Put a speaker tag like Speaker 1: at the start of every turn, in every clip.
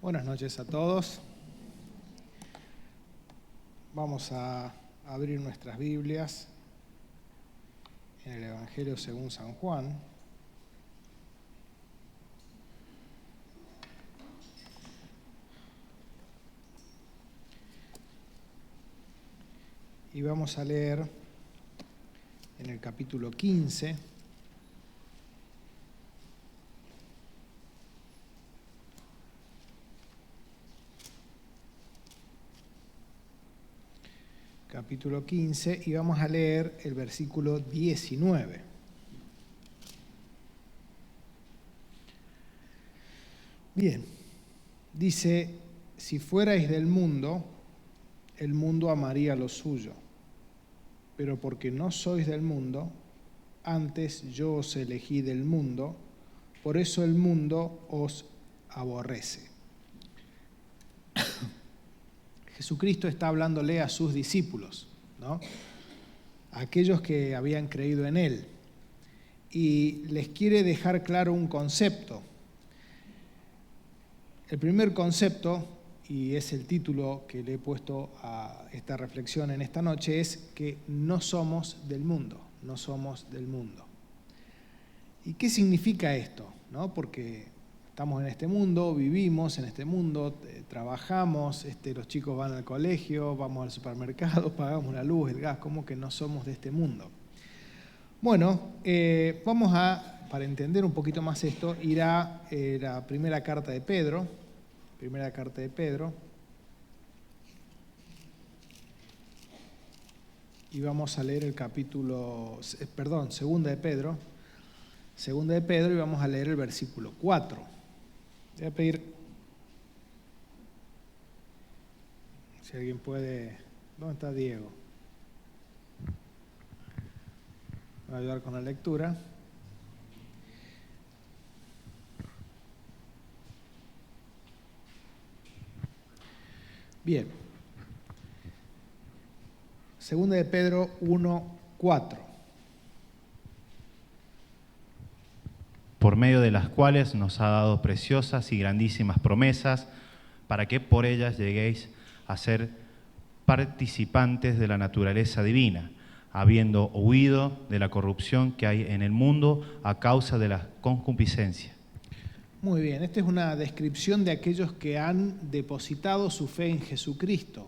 Speaker 1: Buenas noches a todos. Vamos a abrir nuestras Biblias en el Evangelio según San Juan. Y vamos a leer en el capítulo 15. Capítulo 15, y vamos a leer el versículo 19. Bien, dice: si fuerais del mundo, el mundo amaría lo suyo, pero porque no sois del mundo, antes yo os elegí del mundo, por eso el mundo os aborrece. Jesucristo está hablándole a sus discípulos, ¿no? A aquellos que habían creído en Él, y les quiere dejar claro un concepto. El primer concepto, y es el título que le he puesto a esta reflexión en esta noche, es que no somos del mundo, no somos del mundo. ¿Y qué significa esto? ¿No? Porque estamos en este mundo, vivimos en este mundo, trabajamos, los chicos van al colegio, vamos al supermercado, pagamos la luz, el gas, ¿cómo que no somos de este mundo? Bueno, vamos a, para entender un poquito más esto, ir a la primera carta de Pedro, y vamos a leer el segunda de Pedro, y vamos a leer el versículo 4. Voy a pedir, si alguien puede, ¿dónde está Diego? Me va a ayudar con la lectura. Bien. Segunda de Pedro 1:4.
Speaker 2: Por medio de las cuales nos ha dado preciosas y grandísimas promesas, para que por ellas lleguéis a ser participantes de la naturaleza divina, habiendo huido de la corrupción que hay en el mundo a causa de la concupiscencia.
Speaker 1: Muy bien, esta es una descripción de aquellos que han depositado su fe en Jesucristo.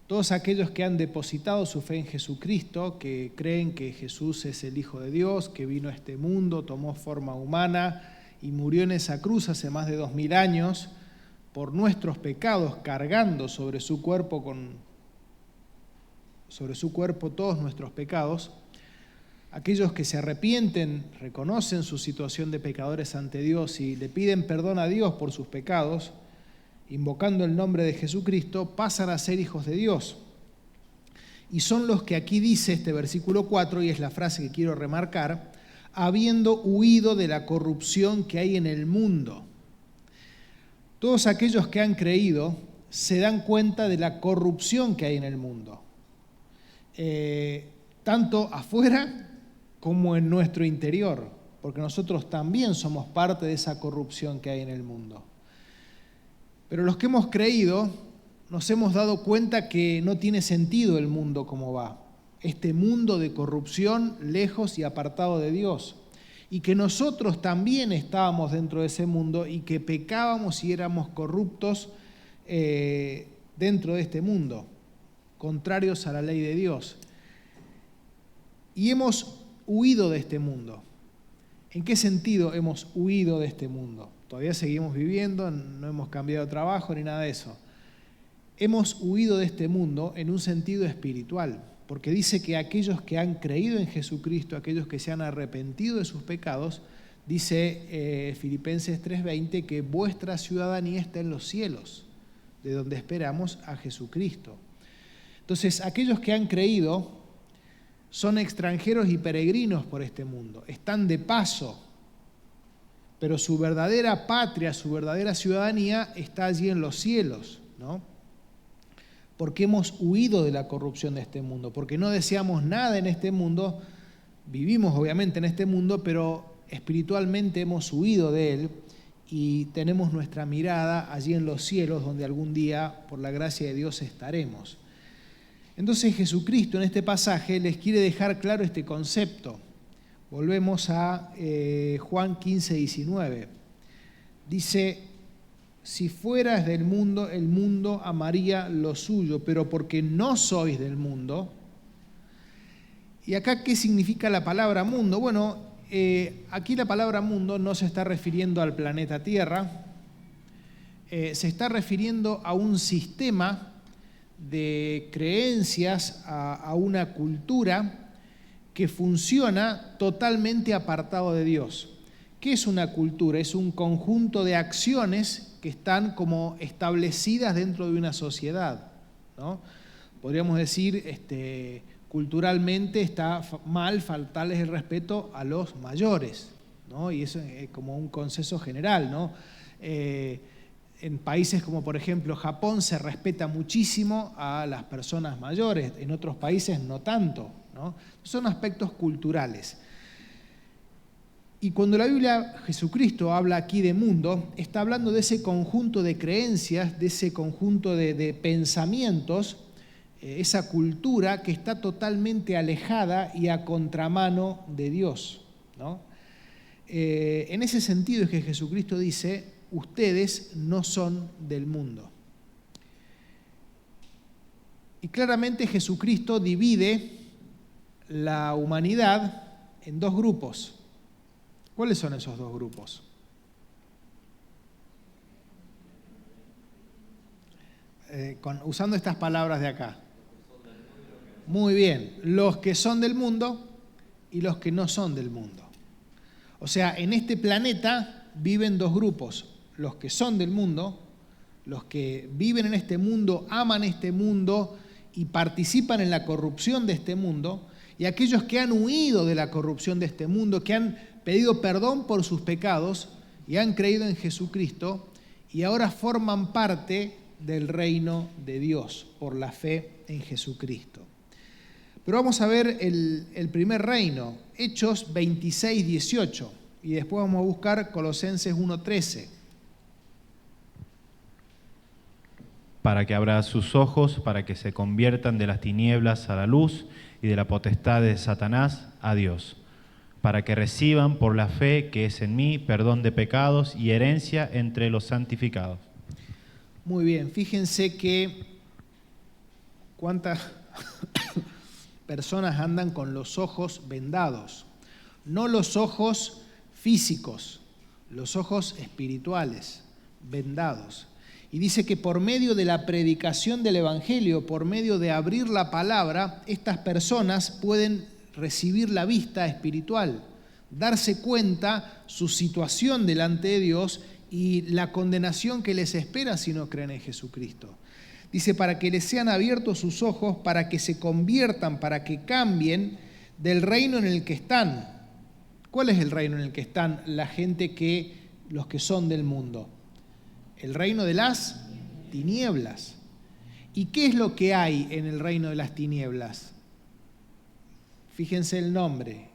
Speaker 1: Todos aquellos que han depositado su fe en Jesucristo, que creen que Jesús es el Hijo de Dios, que vino a este mundo, tomó forma humana y murió en esa cruz hace más de 2000 años por nuestros pecados, cargando sobre su cuerpo todos nuestros pecados. Aquellos que se arrepienten, reconocen su situación de pecadores ante Dios y le piden perdón a Dios por sus pecados, invocando el nombre de Jesucristo, pasan a ser hijos de Dios. Y son los que aquí dice este versículo 4, y es la frase que quiero remarcar: habiendo huido de la corrupción que hay en el mundo. Todos aquellos que han creído se dan cuenta de la corrupción que hay en el mundo, tanto afuera como en nuestro interior, porque nosotros también somos parte de esa corrupción que hay en el mundo. Pero los que hemos creído nos hemos dado cuenta que no tiene sentido el mundo como va, este mundo de corrupción lejos y apartado de Dios, y que nosotros también estábamos dentro de ese mundo y que pecábamos y éramos corruptos dentro de este mundo, contrarios a la ley de Dios. Y hemos huido de este mundo. ¿En qué sentido hemos huido de este mundo? Todavía seguimos viviendo, no hemos cambiado de trabajo ni nada de eso. Hemos huido de este mundo en un sentido espiritual, porque dice que aquellos que han creído en Jesucristo, aquellos que se han arrepentido de sus pecados, dice Filipenses 3:20, que vuestra ciudadanía está en los cielos, de donde esperamos a Jesucristo. Entonces, aquellos que han creído son extranjeros y peregrinos por este mundo, están de paso, pero su verdadera patria, su verdadera ciudadanía está allí en los cielos, ¿no? Porque hemos huido de la corrupción de este mundo, porque no deseamos nada en este mundo, vivimos obviamente en este mundo, pero espiritualmente hemos huido de él y tenemos nuestra mirada allí en los cielos, donde algún día, por la gracia de Dios, estaremos. Entonces Jesucristo en este pasaje les quiere dejar claro este concepto. Volvemos a Juan 15, 19. Dice: si fueras del mundo, el mundo amaría lo suyo, pero porque no sois del mundo. ¿Y acá qué significa la palabra mundo? Bueno, aquí la palabra mundo no se está refiriendo al planeta Tierra, se está refiriendo a un sistema de creencias, a una cultura que funciona totalmente apartado de Dios. ¿Qué es una cultura? Es un conjunto de acciones que están como establecidas dentro de una sociedad, ¿no? Podríamos decir, culturalmente está mal faltarles el respeto a los mayores, ¿no? Y eso es como un consenso general, ¿no? En países como por ejemplo Japón se respeta muchísimo a las personas mayores, en otros países no tanto, ¿no? Son aspectos culturales. Y cuando la Biblia, Jesucristo, habla aquí de mundo, está hablando de ese conjunto de creencias, de ese conjunto de pensamientos, esa cultura que está totalmente alejada y a contramano de Dios, ¿no? En ese sentido es que Jesucristo dice: ustedes no son del mundo. Y claramente Jesucristo divide la humanidad en dos grupos. ¿Cuáles son esos dos grupos? Usando estas palabras de acá. Muy bien, los que son del mundo y los que no son del mundo. O sea, en este planeta viven dos grupos: los que son del mundo, los que viven en este mundo, aman este mundo y participan en la corrupción de este mundo, y aquellos que han huido de la corrupción de este mundo, que han pedido perdón por sus pecados y han creído en Jesucristo y ahora forman parte del reino de Dios por la fe en Jesucristo. Pero vamos a ver el primer reino, Hechos 26, 18, y después vamos a buscar Colosenses 1, 13.
Speaker 2: Para que abra sus ojos, para que se conviertan de las tinieblas a la luz y de la potestad de Satanás a Dios, para que reciban por la fe que es en mí perdón de pecados y herencia entre los santificados.
Speaker 1: Muy bien, fíjense que cuántas personas andan con los ojos vendados, no los ojos físicos, los ojos espirituales, vendados. Y dice que por medio de la predicación del Evangelio, por medio de abrir la palabra, estas personas pueden recibir la vista espiritual, darse cuenta su situación delante de Dios y la condenación que les espera si no creen en Jesucristo. Dice, para que les sean abiertos sus ojos, para que se conviertan, para que cambien del reino en el que están. ¿Cuál es el reino en el que están la gente los que son del mundo? El reino de las tinieblas. ¿Y qué es lo que hay en el reino de las tinieblas? Fíjense el nombre: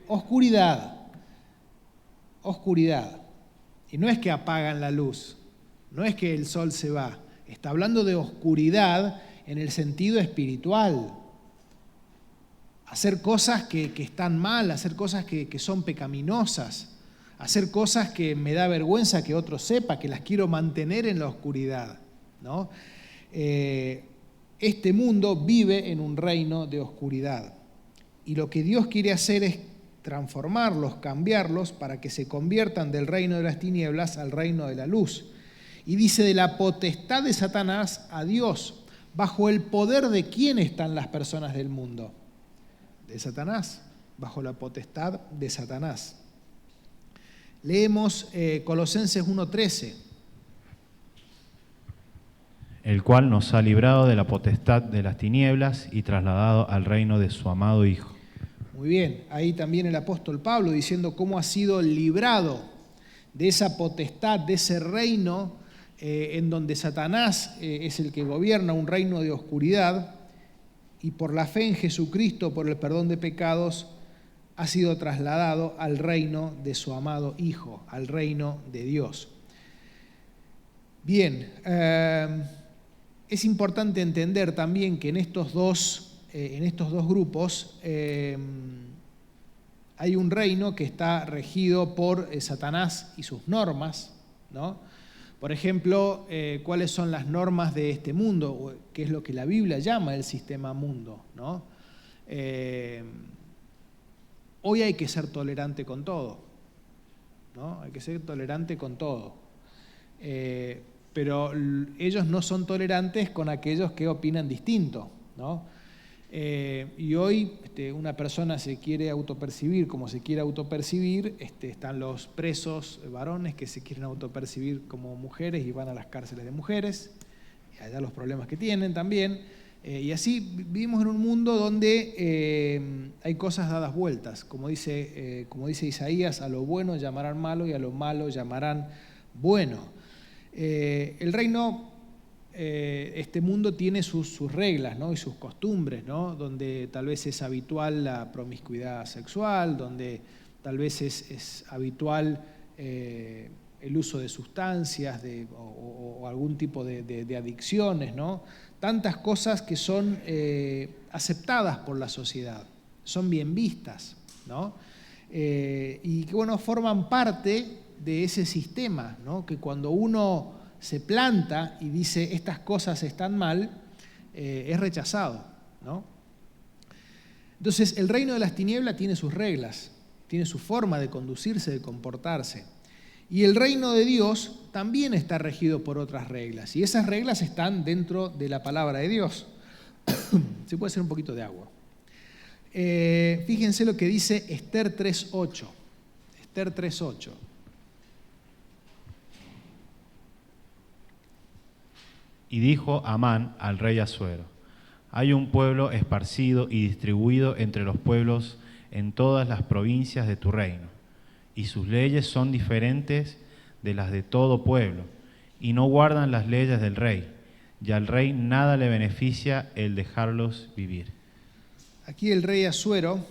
Speaker 1: oscuridad. Oscuridad. Y no es que apagan la luz, no es que el sol se va. Está hablando de oscuridad en el sentido espiritual. Hacer cosas que están mal, hacer cosas que son pecaminosas, hacer cosas que me da vergüenza que otro sepa, que las quiero mantener en la oscuridad, ¿no? Este mundo vive en un reino de oscuridad. Y lo que Dios quiere hacer es transformarlos, cambiarlos, para que se conviertan del reino de las tinieblas al reino de la luz. Y dice, de la potestad de Satanás a Dios. ¿Bajo el poder de quién están las personas del mundo? De Satanás, bajo la potestad de Satanás. Leemos Colosenses 1:13.
Speaker 2: El cual nos ha librado de la potestad de las tinieblas y trasladado al reino de su amado Hijo.
Speaker 1: Muy bien, ahí también el apóstol Pablo diciendo cómo ha sido librado de esa potestad, de ese reino en donde Satanás es el que gobierna, un reino de oscuridad, y por la fe en Jesucristo, por el perdón de pecados, ha sido trasladado al reino de su amado Hijo, al reino de Dios. Bien, es importante entender también que en estos dos grupos hay un reino que está regido por Satanás y sus normas, ¿no? Por ejemplo, ¿cuáles son las normas de este mundo? ¿Qué es lo que la Biblia llama el sistema mundo, ¿no? Hoy hay que ser tolerante con todo, ¿no? Hay que ser tolerante con todo. Pero ellos no son tolerantes con aquellos que opinan distinto, ¿no? Y hoy una persona se quiere autopercibir como se quiere autopercibir, están los presos varones que se quieren autopercibir como mujeres y van a las cárceles de mujeres, y allá los problemas que tienen también, y así vivimos en un mundo donde hay cosas dadas vueltas, como dice Isaías, a lo bueno llamarán malo y a lo malo llamarán bueno. El reino, este mundo tiene sus reglas, ¿no? Y sus costumbres, ¿no? Donde tal vez es habitual la promiscuidad sexual, donde tal vez es habitual el uso de sustancias o algún tipo de adicciones, ¿no? Tantas cosas que son aceptadas por la sociedad, son bien vistas, ¿no? Y que, bueno, forman parte de ese sistema, ¿no? Que cuando uno se planta y dice estas cosas están mal, es rechazado, ¿no? Entonces, el reino de las tinieblas tiene sus reglas, tiene su forma de conducirse, de comportarse. Y el reino de Dios también está regido por otras reglas. Y esas reglas están dentro de la palabra de Dios. Se puede hacer un poquito de agua. Fíjense lo que dice Esther 3:8. Esther 3:8.
Speaker 2: Y dijo Amán al rey Asuero: hay un pueblo esparcido y distribuido entre los pueblos en todas las provincias de tu reino, y sus leyes son diferentes de las de todo pueblo, y no guardan las leyes del rey, y al rey nada le beneficia el dejarlos vivir.
Speaker 1: Aquí el rey Asuero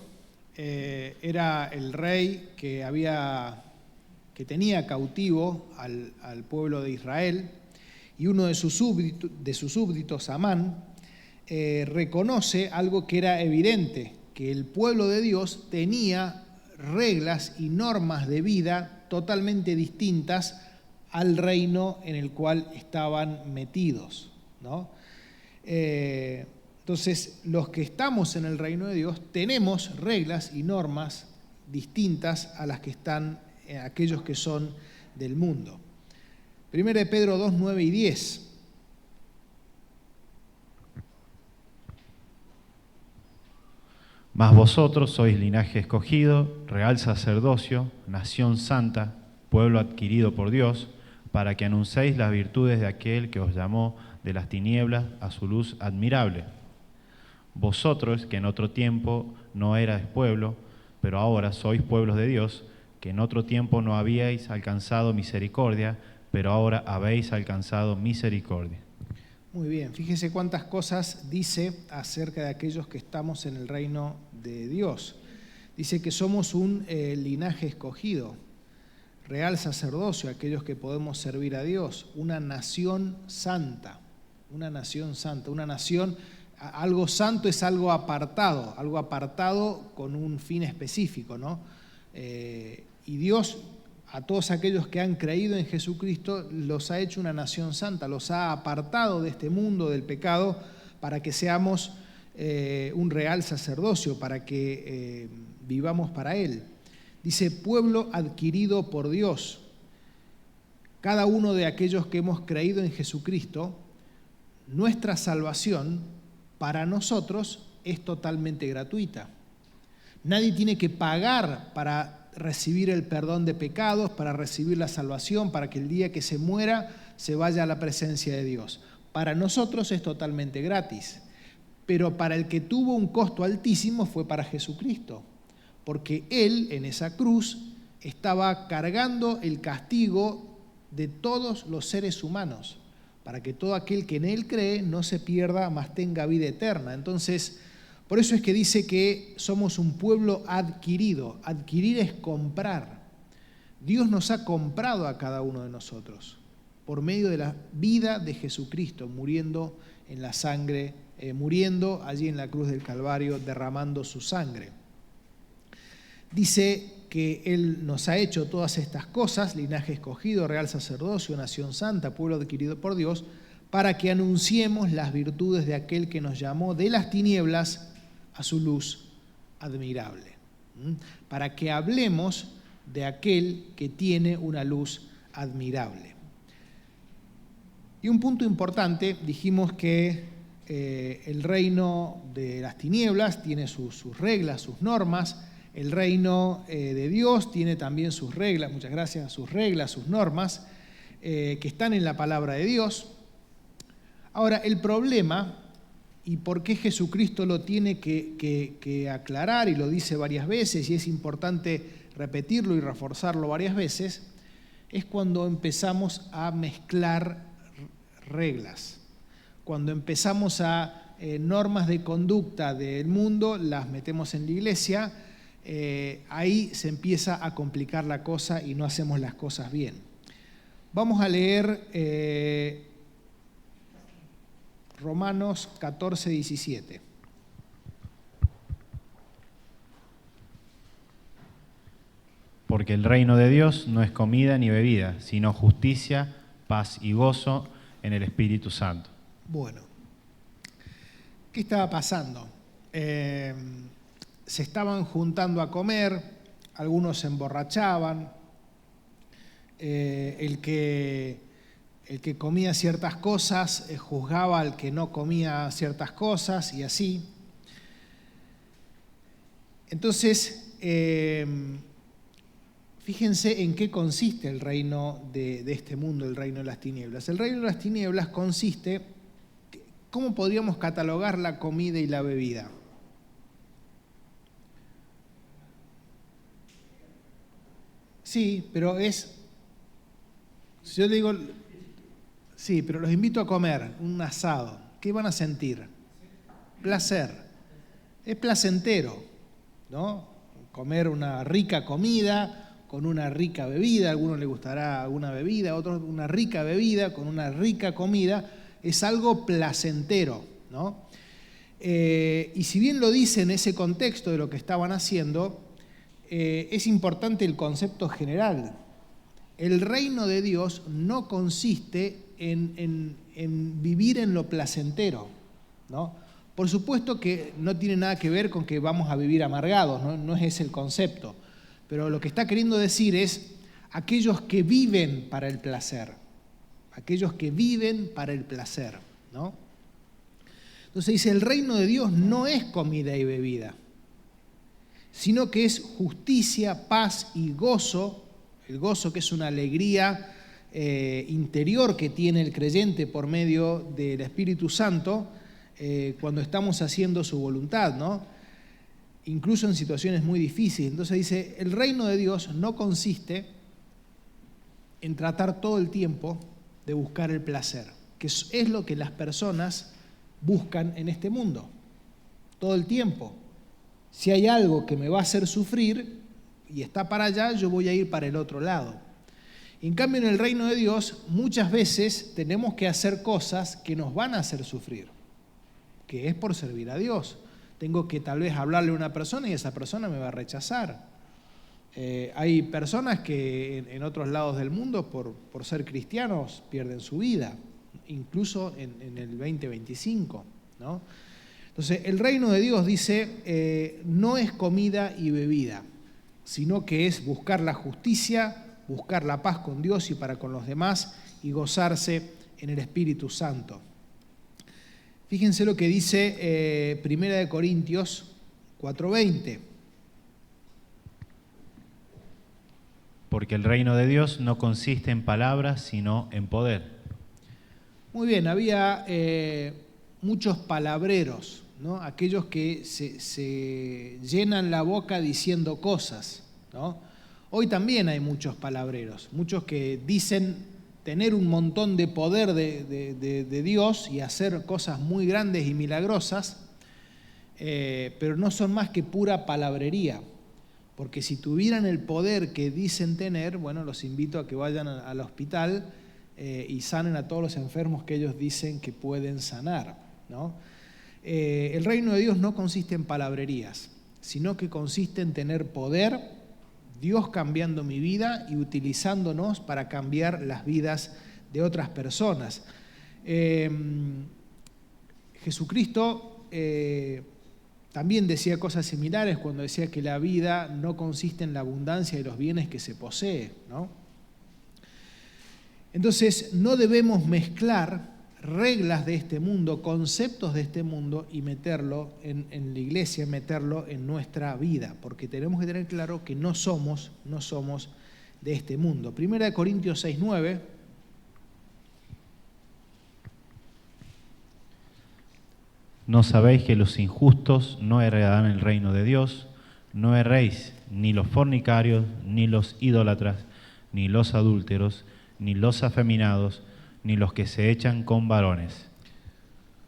Speaker 1: era el rey que tenía cautivo al pueblo de Israel, y uno de sus súbditos, Amán, reconoce algo que era evidente, que el pueblo de Dios tenía reglas y normas de vida totalmente distintas al reino en el cual estaban metidos, ¿no? Entonces, los que estamos en el reino de Dios tenemos reglas y normas distintas a las que están aquellos que son del mundo. 1 Pedro 2, 9 y 10.
Speaker 2: Mas vosotros sois linaje escogido, real sacerdocio, nación santa, pueblo adquirido por Dios, para que anunciéis las virtudes de aquel que os llamó de las tinieblas a su luz admirable. Vosotros, que en otro tiempo no erais pueblo, pero ahora sois pueblos de Dios, que en otro tiempo no habíais alcanzado misericordia, pero ahora habéis alcanzado misericordia.
Speaker 1: Muy bien, fíjese cuántas cosas dice acerca de aquellos que estamos en el reino de Dios. Dice que somos un linaje escogido, real sacerdocio, aquellos que podemos servir a Dios, una nación santa, una nación santa, una nación, algo santo es algo apartado con un fin específico, ¿no? Y Dios, a todos aquellos que han creído en Jesucristo, los ha hecho una nación santa, los ha apartado de este mundo del pecado para que seamos un real sacerdocio, para que vivamos para Él. Dice, pueblo adquirido por Dios. Cada uno de aquellos que hemos creído en Jesucristo, nuestra salvación para nosotros es totalmente gratuita. Nadie tiene que pagar para recibir el perdón de pecados, para recibir la salvación, para que el día que se muera se vaya a la presencia de Dios. Para nosotros es totalmente gratis, pero para el que tuvo un costo altísimo fue para Jesucristo, porque Él en esa cruz estaba cargando el castigo de todos los seres humanos, para que todo aquel que en Él cree no se pierda, mas tenga vida eterna. Entonces, por eso es que dice que somos un pueblo adquirido. Adquirir es comprar. Dios nos ha comprado a cada uno de nosotros. por medio de la vida de Jesucristo, muriendo en la sangre, muriendo allí en la cruz del Calvario, derramando su sangre. Dice que Él nos ha hecho todas estas cosas, linaje escogido, real sacerdocio, nación santa, pueblo adquirido por Dios, para que anunciemos las virtudes de aquel que nos llamó de las tinieblas a su luz admirable. Para que hablemos de aquel que tiene una luz admirable. Y un punto importante, dijimos que el reino de las tinieblas tiene sus reglas, sus normas. El reino de Dios tiene también sus reglas, muchas gracias, sus reglas, sus normas, que están en la palabra de Dios. Ahora, el problema, y por qué Jesucristo lo tiene que aclarar, y lo dice varias veces, y es importante repetirlo y reforzarlo varias veces, es cuando empezamos a mezclar reglas, cuando empezamos a normas de conducta del mundo, las metemos en la iglesia, ahí se empieza a complicar la cosa y no hacemos las cosas bien. Vamos a leer Romanos 14, 17.
Speaker 2: Porque el reino de Dios no es comida ni bebida, sino justicia, paz y gozo en el Espíritu Santo.
Speaker 1: Bueno, ¿qué estaba pasando? Se estaban juntando a comer, algunos se emborrachaban, el que comía ciertas cosas juzgaba al que no comía ciertas cosas y así. Entonces, fíjense en qué consiste el reino de este mundo, el reino de las tinieblas. El reino de las tinieblas consiste, ¿cómo podríamos catalogar la comida y la bebida? Sí, pero si yo le digo, sí, pero los invito a comer un asado, ¿qué van a sentir? Placer. Es placentero, ¿no? Comer una rica comida con una rica bebida, a algunos les gustará alguna bebida, a otros una rica bebida con una rica comida, es algo placentero, ¿no? Y si bien lo dice en ese contexto de lo que estaban haciendo, es importante el concepto general. El reino de Dios no consiste en vivir en lo placentero, ¿no? Por supuesto que no tiene nada que ver con que vamos a vivir amargados, no es ese el concepto. Pero lo que está queriendo decir es aquellos que viven para el placer, aquellos que viven para el placer, ¿no? Entonces dice, el reino de Dios no es comida y bebida, sino que es justicia, paz y gozo, el gozo que es una alegría interior que tiene el creyente por medio del Espíritu Santo cuando estamos haciendo su voluntad, ¿no? Incluso en situaciones muy difíciles. Entonces dice, el reino de Dios no consiste en tratar todo el tiempo de buscar el placer, que es lo que las personas buscan en este mundo, todo el tiempo. Si hay algo que me va a hacer sufrir y está para allá, yo voy a ir para el otro lado. En cambio, en el reino de Dios, muchas veces tenemos que hacer cosas que nos van a hacer sufrir, que es por servir a Dios. Tengo que tal vez hablarle a una persona y esa persona me va a rechazar. Hay personas que en otros lados del mundo, por ser cristianos, pierden su vida, incluso en el 2025, ¿no? Entonces, el reino de Dios, dice, no es comida y bebida, sino que es buscar la justicia, buscar la paz con Dios y para con los demás y gozarse en el Espíritu Santo. Fíjense lo que dice 1 Corintios 4:20.
Speaker 2: Porque el reino de Dios no consiste en palabras, sino en poder.
Speaker 1: Muy bien, había muchos palabreros, ¿no? Aquellos que se llenan la boca diciendo cosas, ¿no? Hoy también hay muchos palabreros, muchos que dicen tener un montón de poder de Dios y hacer cosas muy grandes y milagrosas, pero no son más que pura palabrería. Porque si tuvieran el poder que dicen tener, bueno, los invito a que vayan al hospital y sanen a todos los enfermos que ellos dicen que pueden sanar, ¿no? El reino de Dios no consiste en palabrerías, sino que consiste en tener poder, Dios cambiando mi vida y utilizándonos para cambiar las vidas de otras personas. Jesucristo también decía cosas similares cuando decía que la vida no consiste en la abundancia de los bienes que se posee, ¿no? Entonces, no debemos mezclar reglas de este mundo, conceptos de este mundo y meterlo en la iglesia, meterlo en nuestra vida, porque tenemos que tener claro que no somos de este mundo. 1 Corintios 6:9.
Speaker 2: ¿No sabéis que los injustos no heredarán el reino de Dios? No erréis, ni los fornicarios, ni los idólatras, ni los adúlteros, ni los afeminados, ni los que se echan con varones.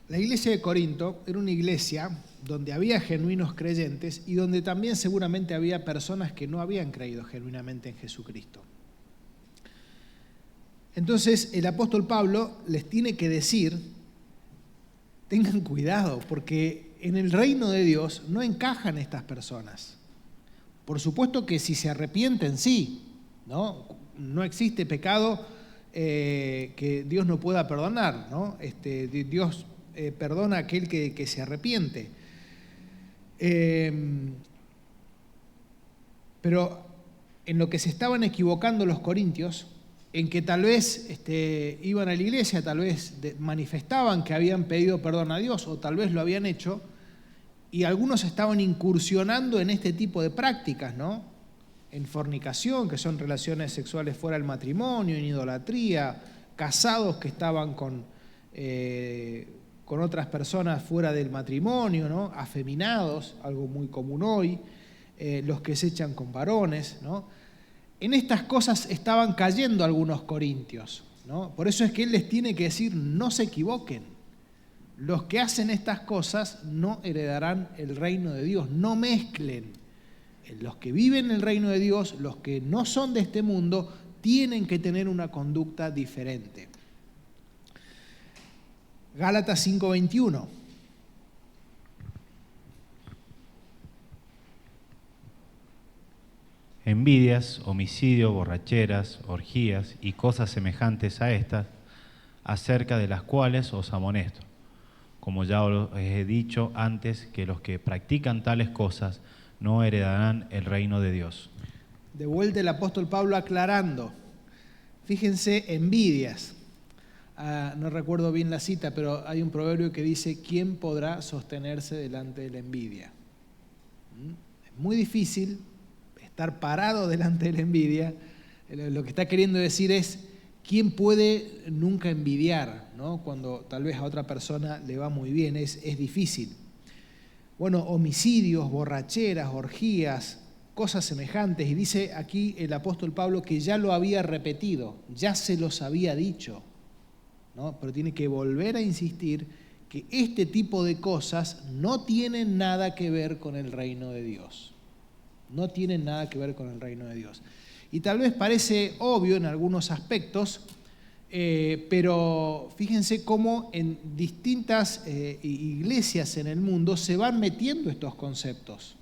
Speaker 1: La iglesia de Corinto era una iglesia donde había genuinos creyentes y donde también seguramente había personas que no habían creído genuinamente en Jesucristo. Entonces el apóstol Pablo les tiene que decir: tengan cuidado, porque en el reino de Dios no encajan estas personas. Por supuesto que si se arrepienten, sí, ¿no? No existe pecado que Dios no pueda perdonar, ¿no? Dios perdona a aquel que se arrepiente. Pero en lo que se estaban equivocando los corintios, en que tal vez iban a la iglesia, tal vez manifestaban que habían pedido perdón a Dios o tal vez lo habían hecho, y algunos estaban incursionando en este tipo de prácticas, ¿no? En fornicación, que son relaciones sexuales fuera del matrimonio, en idolatría, casados que estaban con otras personas fuera del matrimonio, ¿no? Afeminados, algo muy común hoy, los que se echan con varones, ¿no? En estas cosas estaban cayendo algunos corintios, ¿no? Por eso es que él les tiene que decir: no se equivoquen. Los que hacen estas cosas no heredarán el reino de Dios. No mezclen. Los que viven en el reino de Dios, los que no son de este mundo, tienen que tener una conducta diferente. Gálatas 5:21.
Speaker 2: Envidias, homicidio, borracheras, orgías y cosas semejantes a estas, acerca de las cuales os amonesto, como ya os he dicho antes, que los que practican tales cosas no heredarán el reino de Dios.
Speaker 1: De vuelta el apóstol Pablo aclarando. Fíjense, envidias. No recuerdo bien la cita, pero hay un proverbio que dice: ¿quién podrá sostenerse delante de la envidia? Es muy difícil estar parado delante de la envidia. Lo que está queriendo decir es: ¿quién puede nunca envidiar, ¿no? Cuando tal vez a otra persona le va muy bien? Es difícil. Bueno, homicidios, borracheras, orgías, cosas semejantes. Y dice aquí el apóstol Pablo que ya lo había repetido, ya se los había dicho, ¿no? Pero tiene que volver a insistir que este tipo de cosas no tienen nada que ver con el reino de Dios. No tienen nada que ver con el reino de Dios. Y tal vez parece obvio en algunos aspectos, pero fíjense cómo en distintas iglesias en el mundo se van metiendo estos conceptos.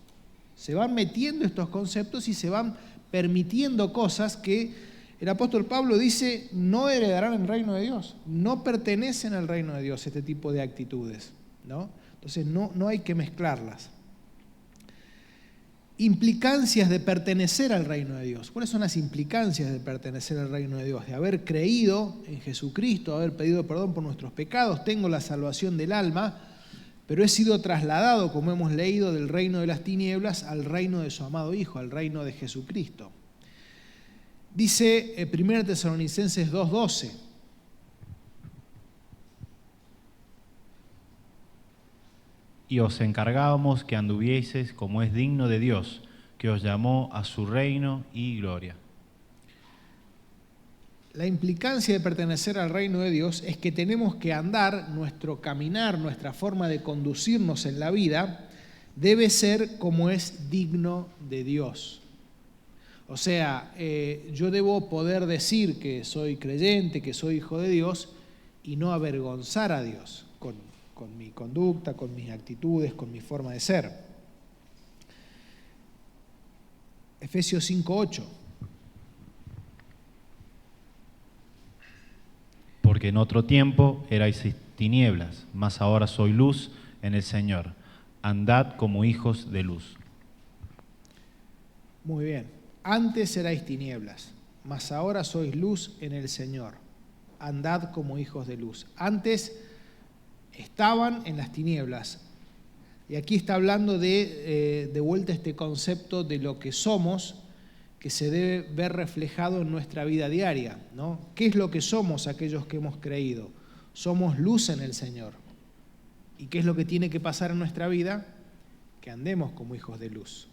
Speaker 1: Se van metiendo estos conceptos y se van permitiendo cosas que el apóstol Pablo dice no heredarán el reino de Dios, no pertenecen al reino de Dios este tipo de actitudes, ¿no? Entonces no hay que mezclarlas. Implicancias de pertenecer al reino de Dios. ¿Cuáles son las implicancias de pertenecer al reino de Dios? De haber creído en Jesucristo, haber pedido perdón por nuestros pecados, tengo la salvación del alma, pero he sido trasladado, como hemos leído, del reino de las tinieblas al reino de su amado Hijo, al reino de Jesucristo. Dice 1 Tesalonicenses 2:12.
Speaker 2: Y os encargábamos que anduvieseis como es digno de Dios, que os llamó a su reino y gloria.
Speaker 1: La implicancia de pertenecer al reino de Dios es que tenemos que andar, nuestro caminar, nuestra forma de conducirnos en la vida, debe ser como es digno de Dios. O sea, yo debo poder decir que soy creyente, que soy hijo de Dios y no avergonzar a Dios con mi conducta, con mis actitudes, con mi forma de ser. Efesios 5:8.
Speaker 2: Porque en otro tiempo erais tinieblas, mas ahora soy luz en el Señor. Andad como hijos de luz.
Speaker 1: Muy bien. Antes erais tinieblas, mas ahora sois luz en el Señor. Andad como hijos de luz. Antes estaban en las tinieblas. Y aquí está hablando de vuelta este concepto de lo que somos, que se debe ver reflejado en nuestra vida diaria, ¿no? ¿Qué es lo que somos aquellos que hemos creído? Somos luz en el Señor. ¿Y qué es lo que tiene que pasar en nuestra vida? Que andemos como hijos de luz.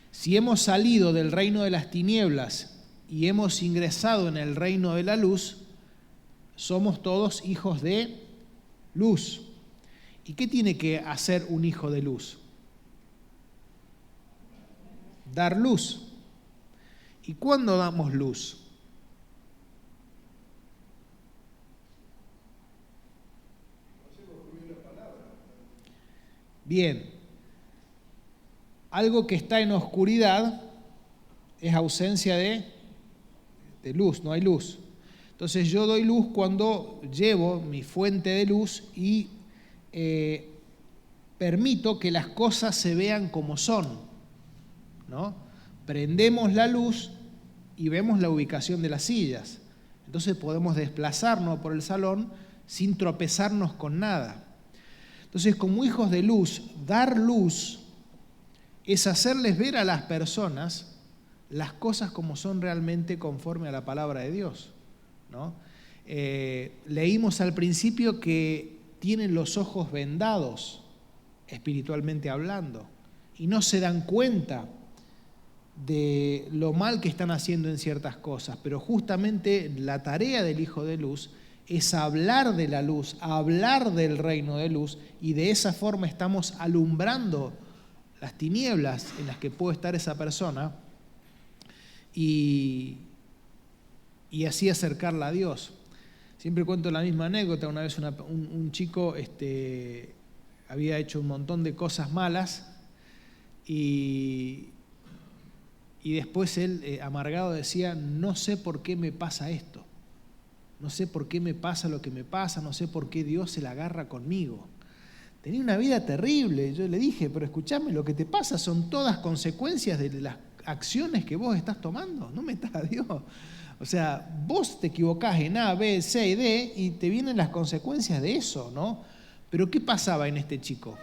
Speaker 1: Si hemos salido del reino de las tinieblas y hemos ingresado en el reino de la luz, somos todos hijos de luz. ¿Y qué tiene que hacer un hijo de luz? Dar luz. ¿Y cuándo damos luz? Bien. Algo que está en oscuridad es ausencia de luz, no hay luz. Entonces yo doy luz cuando llevo mi fuente de luz y permito que las cosas se vean como son, ¿no? Prendemos la luz y vemos la ubicación de las sillas. Entonces podemos desplazarnos por el salón sin tropezarnos con nada. Entonces, como hijos de luz, dar luz es hacerles ver a las personas las cosas como son realmente conforme a la palabra de Dios, ¿no? Leímos al principio que tienen los ojos vendados, espiritualmente hablando, y no se dan cuenta de lo mal que están haciendo en ciertas cosas, pero justamente la tarea del hijo de luz es hablar de la luz, hablar del reino de luz, y de esa forma estamos alumbrando las tinieblas en las que puede estar esa persona y así acercarla a Dios. Siempre cuento la misma anécdota. Una vez un chico había hecho un montón de cosas malas y después él, amargado, decía: no sé por qué me pasa esto, no sé por qué me pasa lo que me pasa, no sé por qué Dios se la agarra conmigo. Tenía una vida terrible. Yo le dije: pero escúchame, lo que te pasa son todas consecuencias de las acciones que vos estás tomando, no metas a Dios. O sea, vos te equivocás en A, B, C y D y te vienen las consecuencias de eso, ¿no? Pero ¿qué pasaba en este chico?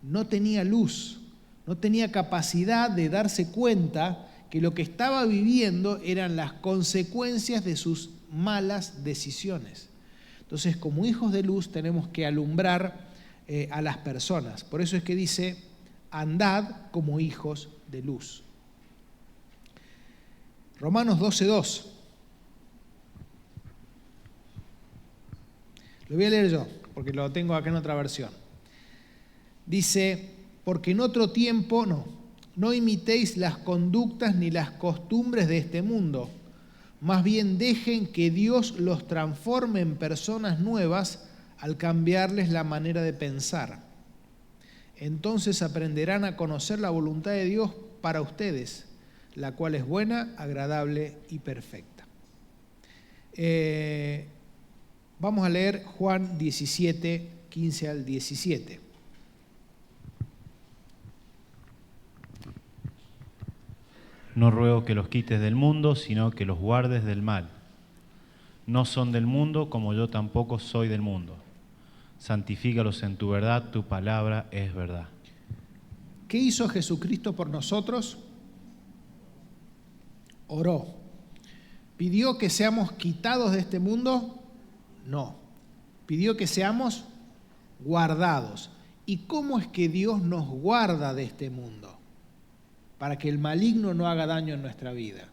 Speaker 1: No tenía luz, no tenía capacidad de darse cuenta que lo que estaba viviendo eran las consecuencias de sus malas decisiones. Entonces, como hijos de luz, tenemos que alumbrar a las personas. Por eso es que dice: andad como hijos de luz. Romanos 12:2. Lo voy a leer yo, porque lo tengo acá en otra versión. Dice: porque en otro tiempo no imitéis las conductas ni las costumbres de este mundo, más bien dejen que Dios los transforme en personas nuevas al cambiarles la manera de pensar. Entonces aprenderán a conocer la voluntad de Dios para ustedes, la cual es buena, agradable y perfecta. Vamos a leer Juan 17, 15 al 17.
Speaker 2: No ruego que los quites del mundo, sino que los guardes del mal. No son del mundo, como yo tampoco soy del mundo. Santifícalos en tu verdad, tu palabra es verdad.
Speaker 1: ¿Qué hizo Jesucristo por nosotros? Oró. ¿Pidió que seamos quitados de este mundo? No. Pidió que seamos guardados. ¿Y cómo es que Dios nos guarda de este mundo? Para que el maligno no haga daño en nuestra vida.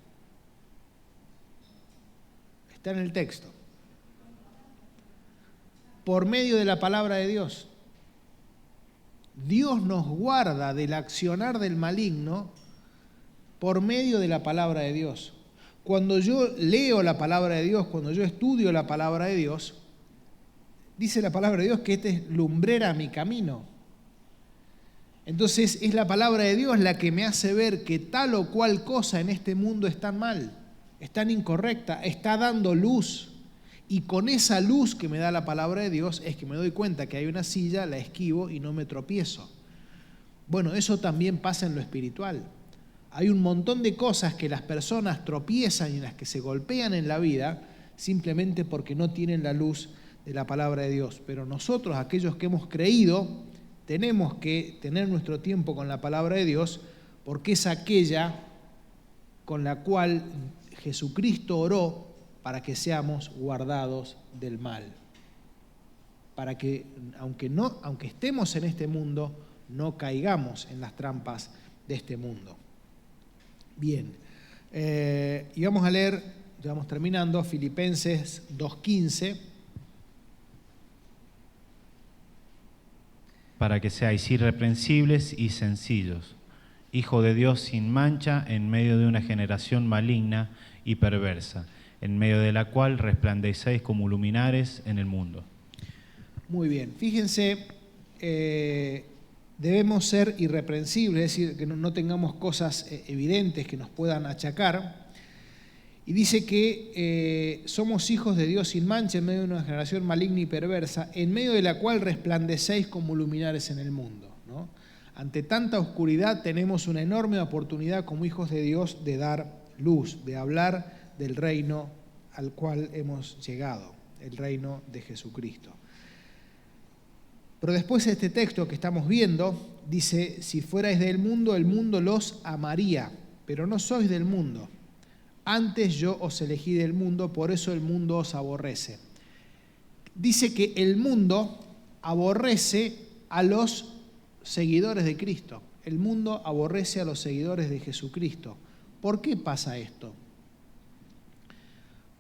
Speaker 1: Está en el texto. Por medio de la palabra de Dios. Dios nos guarda del accionar del maligno por medio de la palabra de Dios. Cuando yo leo la palabra de Dios, cuando yo estudio la palabra de Dios, dice la palabra de Dios que esta es lumbrera a mi camino. Entonces es la palabra de Dios la que me hace ver que tal o cual cosa en este mundo está mal, está incorrecta, está dando luz. Y con esa luz que me da la palabra de Dios es que me doy cuenta que hay una silla, la esquivo y no me tropiezo. Bueno, eso también pasa en lo espiritual. Hay un montón de cosas que las personas tropiezan y en las que se golpean en la vida simplemente porque no tienen la luz de la palabra de Dios. Pero nosotros, aquellos que hemos creído, tenemos que tener nuestro tiempo con la palabra de Dios porque es aquella con la cual Jesucristo oró para que seamos guardados del mal. Para que, aunque estemos en este mundo, no caigamos en las trampas de este mundo. Bien, y vamos a leer, ya vamos terminando, Filipenses 2:15.
Speaker 2: Para que seáis irreprensibles y sencillos, hijo de Dios sin mancha en medio de una generación maligna y perversa, en medio de la cual resplandecéis como luminares en el mundo.
Speaker 1: Muy bien, fíjense, debemos ser irreprensibles, es decir, que no tengamos cosas evidentes que nos puedan achacar. Y dice que somos hijos de Dios sin mancha en medio de una generación maligna y perversa, en medio de la cual resplandecéis como luminares en el mundo, ¿no? Ante tanta oscuridad tenemos una enorme oportunidad como hijos de Dios de dar luz, de hablar del reino al cual hemos llegado, el reino de Jesucristo. Pero después este texto que estamos viendo dice, si fuerais del mundo, el mundo los amaría, pero no sois del mundo. Antes yo os elegí del mundo, por eso el mundo os aborrece. Dice que el mundo aborrece a los seguidores de Cristo. El mundo aborrece a los seguidores de Jesucristo. ¿Por qué pasa esto?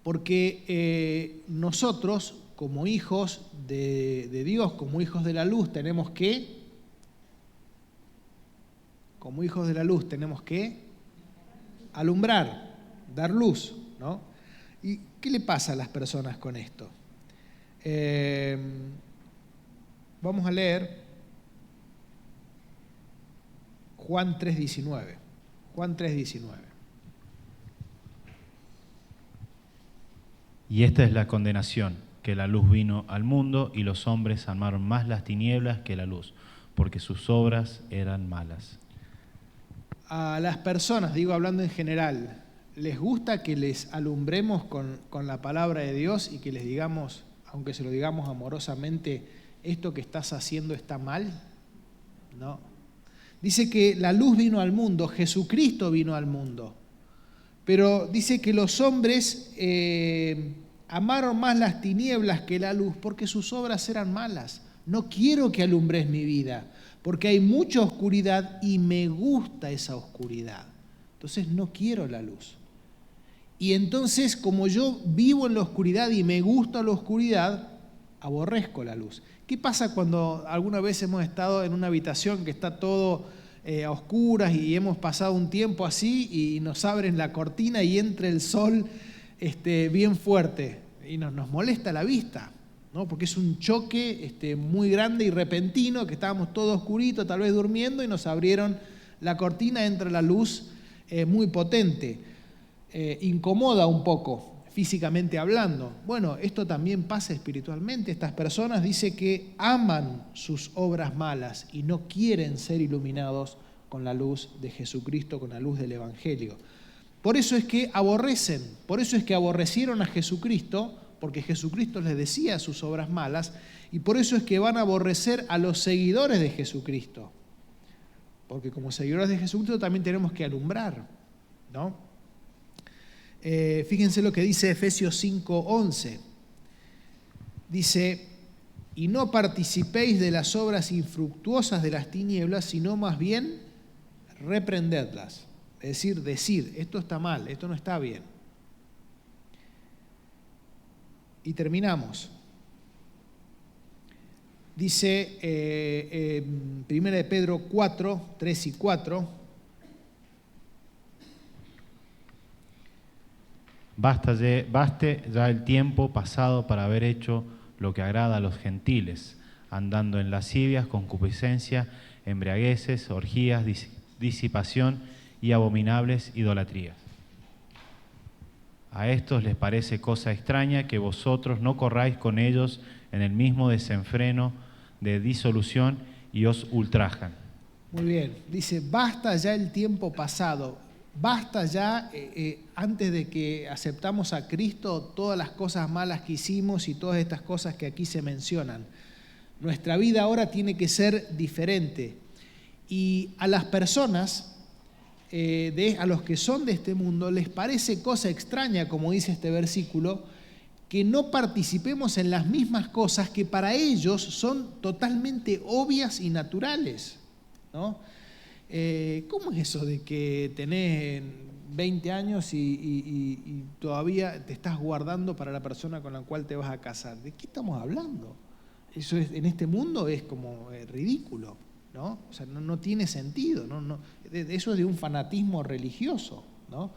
Speaker 1: Porque nosotros, como hijos de Dios, como hijos de la luz, tenemos que alumbrar, dar luz, ¿no? ¿Y qué le pasa a las personas con esto? Vamos a leer Juan 3:19. Juan 3:19.
Speaker 2: Y esta es la condenación, que la luz vino al mundo y los hombres amaron más las tinieblas que la luz, porque sus obras eran malas.
Speaker 1: A las personas, digo hablando en general, ¿les gusta que les alumbremos con la palabra de Dios y que les digamos, aunque se lo digamos amorosamente, esto que estás haciendo está mal? No. Dice que la luz vino al mundo, Jesucristo vino al mundo, pero dice que los hombres amaron más las tinieblas que la luz porque sus obras eran malas. No quiero que alumbres mi vida, porque hay mucha oscuridad y me gusta esa oscuridad. Entonces no quiero la luz. Y entonces, como yo vivo en la oscuridad y me gusta la oscuridad, aborrezco la luz. ¿Qué pasa cuando alguna vez hemos estado en una habitación que está todo a oscuras y hemos pasado un tiempo así y nos abren la cortina y entra el sol bien fuerte y nos molesta la vista, ¿no? Porque es un choque muy grande y repentino, que estábamos todos oscuritos, tal vez durmiendo, y nos abrieron la cortina, entra la luz muy potente. Incomoda un poco, físicamente hablando. Bueno, esto también pasa espiritualmente. Estas personas dicen que aman sus obras malas y no quieren ser iluminados con la luz de Jesucristo, con la luz del Evangelio. Por eso es que aborrecen, por eso es que aborrecieron a Jesucristo, porque Jesucristo les decía sus obras malas, y por eso es que van a aborrecer a los seguidores de Jesucristo. Porque como seguidores de Jesucristo también tenemos que alumbrar, ¿no? Fíjense lo que dice Efesios 5:11. Dice, y no participéis de las obras infructuosas de las tinieblas, sino más bien reprendedlas. Es decir, esto está mal, esto no está bien. Y terminamos. Dice 1 de Pedro 4, 3 y 4.
Speaker 2: Baste ya el tiempo pasado para haber hecho lo que agrada a los gentiles, andando en lascivias, concupiscencia, embriagueces, orgías, disipación y abominables idolatrías. A estos les parece cosa extraña que vosotros no corráis con ellos en el mismo desenfreno de disolución y os ultrajan.
Speaker 1: Muy bien, dice, basta ya el tiempo pasado, basta ya, antes de que aceptamos a Cristo, todas las cosas malas que hicimos y todas estas cosas que aquí se mencionan. Nuestra vida ahora tiene que ser diferente. Y a las personas, a los que son de este mundo, les parece cosa extraña, como dice este versículo, que no participemos en las mismas cosas que para ellos son totalmente obvias y naturales, ¿no? ¿Cómo es eso de que tenés 20 años y todavía te estás guardando para la persona con la cual te vas a casar? ¿De qué estamos hablando? Eso en este mundo es como ridículo, ¿no? O sea, no tiene sentido, ¿no? Eso es de un fanatismo religioso, ¿no?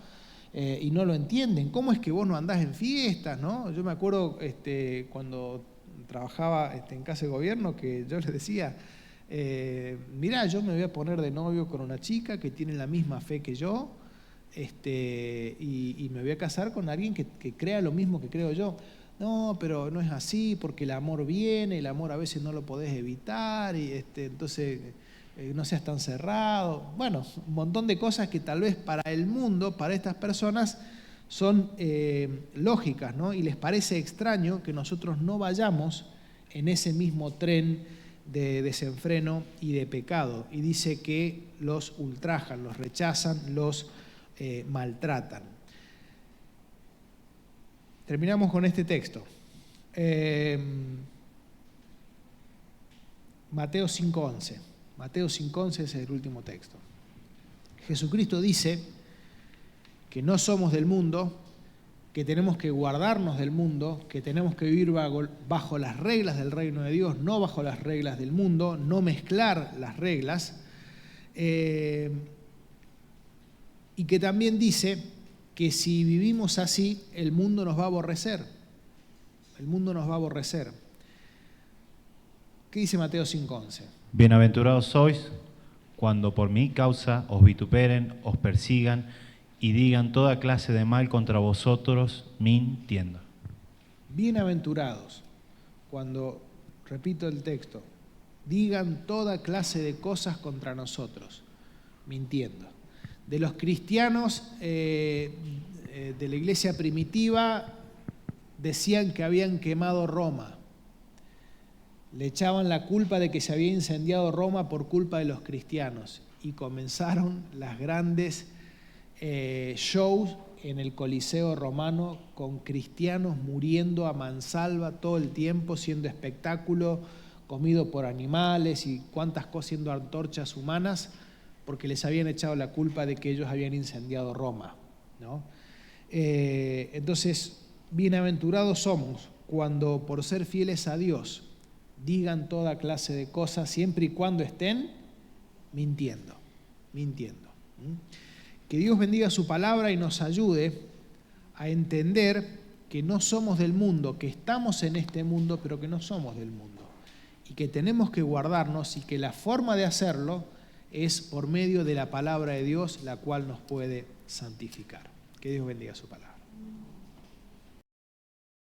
Speaker 1: Y no lo entienden. ¿Cómo es que vos no andás en fiestas, ¿no? Yo me acuerdo cuando trabajaba en casa de gobierno que yo les decía, mirá, yo me voy a poner de novio con una chica que tiene la misma fe que yo, y me voy a casar con alguien que crea lo mismo que creo yo. No, pero no es así, porque el amor viene, el amor a veces no lo podés evitar, y entonces no seas tan cerrado. Bueno, un montón de cosas que tal vez para el mundo, para estas personas, son lógicas, ¿no? Y les parece extraño que nosotros no vayamos en ese mismo tren de desenfreno y de pecado. Y dice que los ultrajan, los rechazan, los maltratan. Terminamos con este texto. Mateo 5:11. Mateo 5:11 es el último texto. Jesucristo dice que no somos del mundo, que tenemos que guardarnos del mundo, que tenemos que vivir bajo las reglas del reino de Dios, no bajo las reglas del mundo, no mezclar las reglas, y que también dice que si vivimos así, el mundo nos va a aborrecer. El mundo nos va a aborrecer. ¿Qué dice Mateo 5:11?
Speaker 2: Bienaventurados sois cuando por mi causa os vituperen, os persigan y digan toda clase de mal contra vosotros, mintiendo.
Speaker 1: Bienaventurados cuando, repito el texto, digan toda clase de cosas contra nosotros, mintiendo. De los cristianos de la iglesia primitiva decían que habían quemado Roma. Le echaban la culpa de que se había incendiado Roma por culpa de los cristianos. Y comenzaron las grandes shows en el Coliseo romano con cristianos muriendo a mansalva todo el tiempo, siendo espectáculo, comido por animales y cuantas cosas, siendo antorchas humanas, porque les habían echado la culpa de que ellos habían incendiado Roma, ¿no? Entonces, bienaventurados somos cuando por ser fieles a Dios digan toda clase de cosas, siempre y cuando estén mintiendo. Que Dios bendiga su palabra y nos ayude a entender que no somos del mundo, que estamos en este mundo, pero que no somos del mundo. Y que tenemos que guardarnos y que la forma de hacerlo es por medio de la palabra de Dios, la cual nos puede santificar. Que Dios bendiga su palabra.